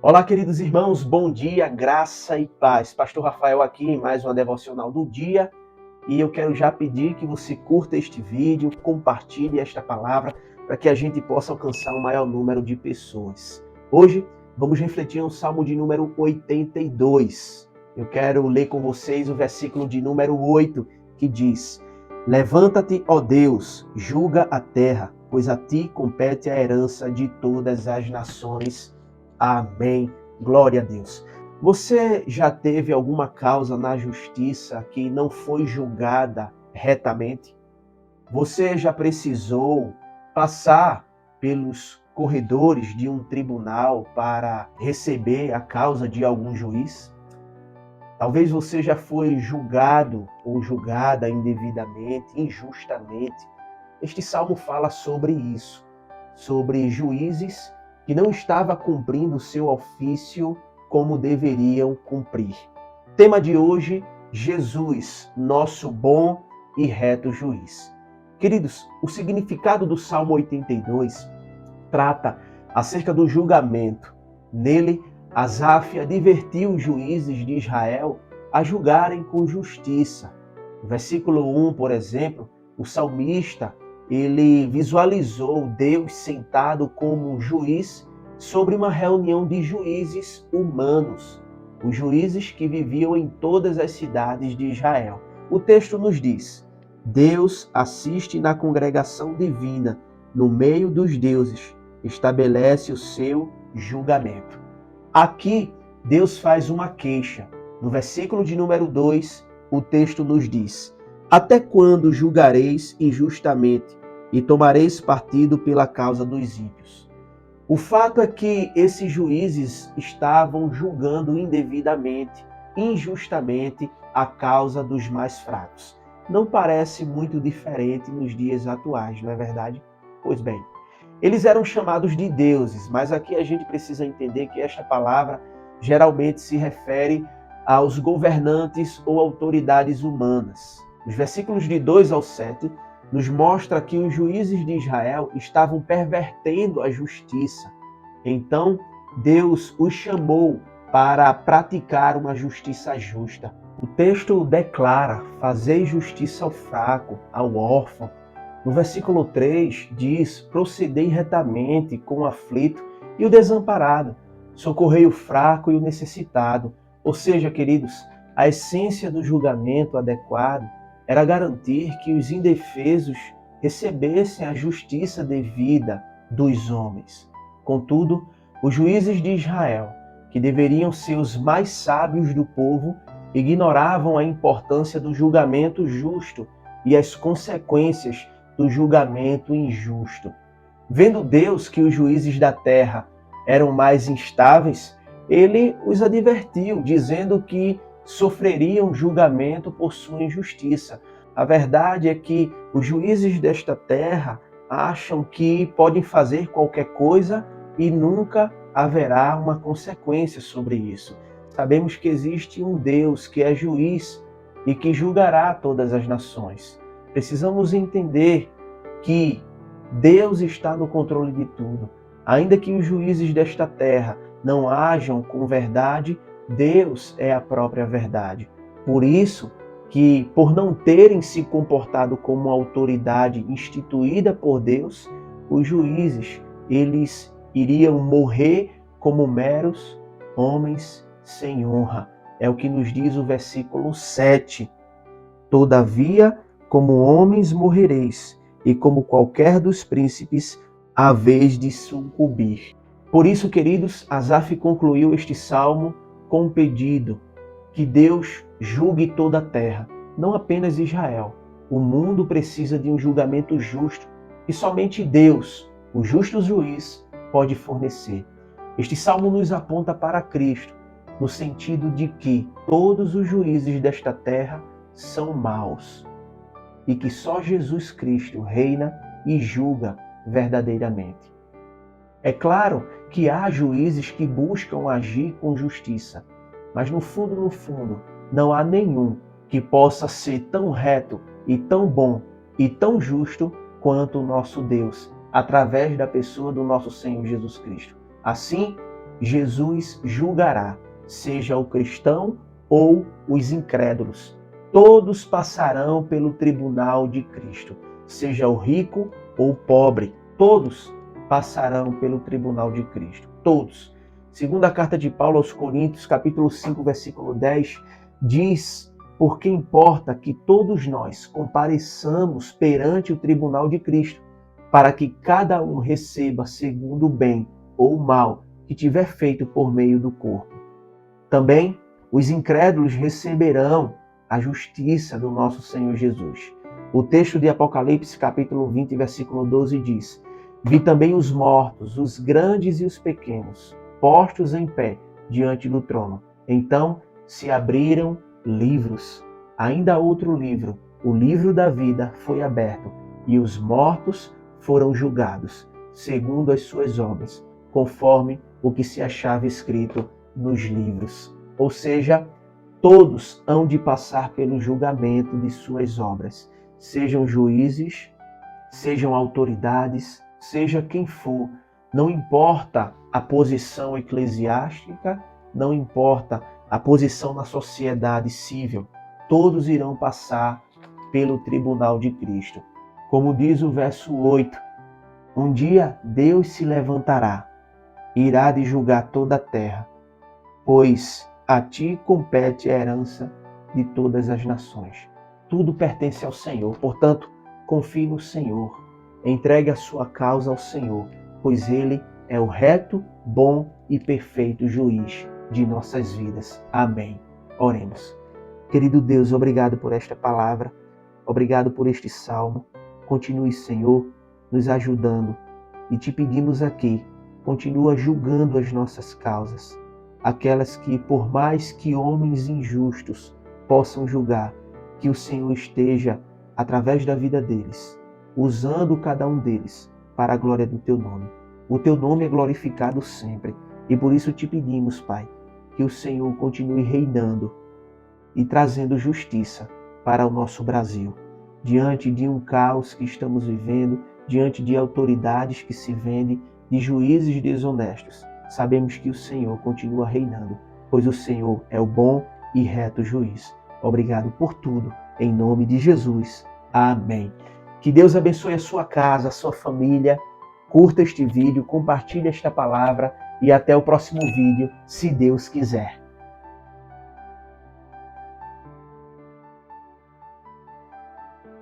Olá, queridos irmãos, bom dia, graça e paz. Pastor Rafael aqui em mais uma devocional do dia e eu quero já pedir que você curta este vídeo, compartilhe esta palavra para que a gente possa alcançar o maior número de pessoas. Hoje vamos refletir no Salmo de número 82. Eu quero ler com vocês o versículo de número 8 que diz: Levanta-te, ó Deus, julga a terra, pois a ti compete a herança de todas as nações. Amém. Glória a Deus. Você já teve alguma causa na justiça que não foi julgada retamente? Você já precisou passar pelos corredores de um tribunal para receber a causa de algum juiz? Talvez você já foi julgado ou julgada indevidamente, injustamente. Este salmo fala sobre isso, sobre juízes que não estavam cumprindo o seu ofício como deveriam cumprir. Tema de hoje: Jesus, nosso bom e reto juiz. Queridos, o significado do Salmo 82 trata acerca do julgamento. Nele, Asaf advertiu os juízes de Israel a julgarem com justiça. No versículo 1, por exemplo, o salmista ele visualizou Deus sentado como um juiz sobre uma reunião de juízes humanos, os juízes que viviam em todas as cidades de Israel. O texto nos diz: Deus assiste na congregação divina, no meio dos deuses, estabelece o seu julgamento. Aqui, Deus faz uma queixa. No versículo de número 2, o texto nos diz: Até quando julgareis injustamente e tomareis partido pela causa dos ímpios? O fato é que esses juízes estavam julgando indevidamente, injustamente, a causa dos mais fracos. Não parece muito diferente nos dias atuais, não é verdade? Pois bem, eles eram chamados de deuses, mas aqui a gente precisa entender que esta palavra geralmente se refere aos governantes ou autoridades humanas. Os versículos de 2 ao 7 nos mostra que os juízes de Israel estavam pervertendo a justiça. Então, Deus os chamou para praticar uma justiça justa. O texto declara: fazei justiça ao fraco, ao órfão. No versículo 3 diz: procedei retamente com o aflito e o desamparado, socorrei o fraco e o necessitado. Ou seja, queridos, a essência do julgamento adequado era garantir que os indefesos recebessem a justiça devida dos homens. Contudo, os juízes de Israel, que deveriam ser os mais sábios do povo, ignoravam a importância do julgamento justo e as consequências do julgamento injusto. Vendo Deus que os juízes da terra eram mais instáveis, ele os advertiu, dizendo que sofreriam julgamento por sua injustiça. A verdade é que os juízes desta terra acham que podem fazer qualquer coisa e nunca haverá uma consequência sobre isso. Sabemos que existe um Deus que é juiz e que julgará todas as nações. Precisamos entender que Deus está no controle de tudo. Ainda que os juízes desta terra não ajam com verdade, Deus é a própria verdade. Por isso que, por não terem se comportado como autoridade instituída por Deus, os juízes, eles iriam morrer como meros homens sem honra. É o que nos diz o versículo 7. Todavia, como homens morrereis, e como qualquer dos príncipes, haveis de sucumbir. Por isso, queridos, Asaf concluiu este salmo com um pedido: que Deus julgue toda a terra, não apenas Israel. O mundo precisa de um julgamento justo e somente Deus, o justo juiz, pode fornecer. Este salmo nos aponta para Cristo, no sentido de que todos os juízes desta terra são maus e que só Jesus Cristo reina e julga verdadeiramente. É claro que há juízes que buscam agir com justiça, mas no fundo, não há nenhum que possa ser tão reto e tão bom e tão justo quanto o nosso Deus, através da pessoa do nosso Senhor Jesus Cristo. Assim, Jesus julgará, seja o cristão ou os incrédulos. Todos passarão pelo tribunal de Cristo, seja o rico ou o pobre. Todos passarão pelo tribunal de Cristo. Todos. Segunda carta de Paulo aos Coríntios, capítulo 5, versículo 10, diz: porque importa que todos nós compareçamos perante o tribunal de Cristo, para que cada um receba segundo o bem ou o mal que tiver feito por meio do corpo. Também os incrédulos receberão a justiça do nosso Senhor Jesus. O texto de Apocalipse, capítulo 20, versículo 12 diz: vi também os mortos, os grandes e os pequenos, postos em pé diante do trono. Então se abriram livros. Ainda outro livro, o livro da vida, foi aberto, e os mortos foram julgados, segundo as suas obras, conforme o que se achava escrito nos livros. Ou seja, todos hão de passar pelo julgamento de suas obras, sejam juízes, sejam autoridades, seja quem for. Não importa a posição eclesiástica, não importa a posição na sociedade civil, todos irão passar pelo tribunal de Cristo. Como diz o verso 8, um dia Deus se levantará, irá de julgar toda a terra, pois a ti compete a herança de todas as nações. Tudo pertence ao Senhor, portanto, confie no Senhor, entregue a sua causa ao Senhor, pois Ele é o reto, bom e perfeito juiz de nossas vidas. Amém. Oremos. Querido Deus, obrigado por esta palavra, obrigado por este salmo. Continue, Senhor, nos ajudando e te pedimos aqui, continua julgando as nossas causas, aquelas que, por mais que homens injustos possam julgar, que o Senhor esteja, através da vida deles, usando cada um deles para a glória do teu nome. O teu nome é glorificado sempre e por isso te pedimos, Pai, que o Senhor continue reinando e trazendo justiça para o nosso Brasil. Diante de um caos que estamos vivendo, diante de autoridades que se vendem, de juízes desonestos, sabemos que o Senhor continua reinando, pois o Senhor é o bom e reto juiz. Obrigado por tudo, em nome de Jesus. Amém. Que Deus abençoe a sua casa, a sua família. Curta este vídeo, compartilhe esta palavra e até o próximo vídeo, se Deus quiser.